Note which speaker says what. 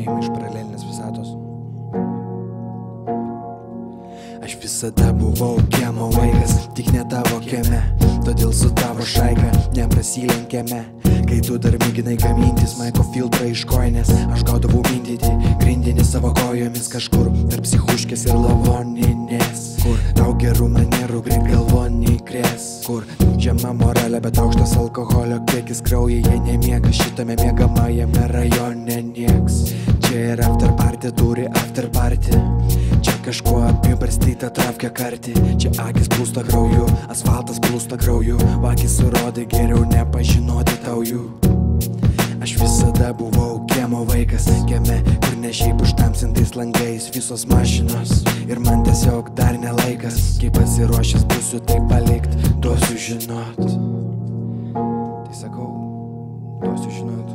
Speaker 1: linkėjimai iš paralelinės visatos. Aš visada buvau kiemo vaikas, tik ne tavo kieme, todėl su tavo šaika neprasilenkėme. Kai tu dar mėginai gamintis maiko filtrą iš koinės, aš gaudavau mindyti grindinį savo kojomis kažkur tarp psichuškės ir lavoninės, kur daug gerų manierų greit galvon neįkrės, kur žema moralė, bet aukštas alkoholio kiekis kraujyje nemiega, šitame miegamajame rajone nieks. Čia ir after party turi after party, čia kažkuo apibarstyta travkė karti, čia akis plūsta krauju, asfaltas plūsta krauju, akis surodai geriau nepažinoti tau jų. Aš visada buvau kiemo vaikas, kieme, kur ne šiaip užtamsintais langais visos mašinos, ir man tiesiog dar nelaikas, kai pasiruošęs būsiu tai palikt, duosiu žinot. Tai sakau, duosiu žinot.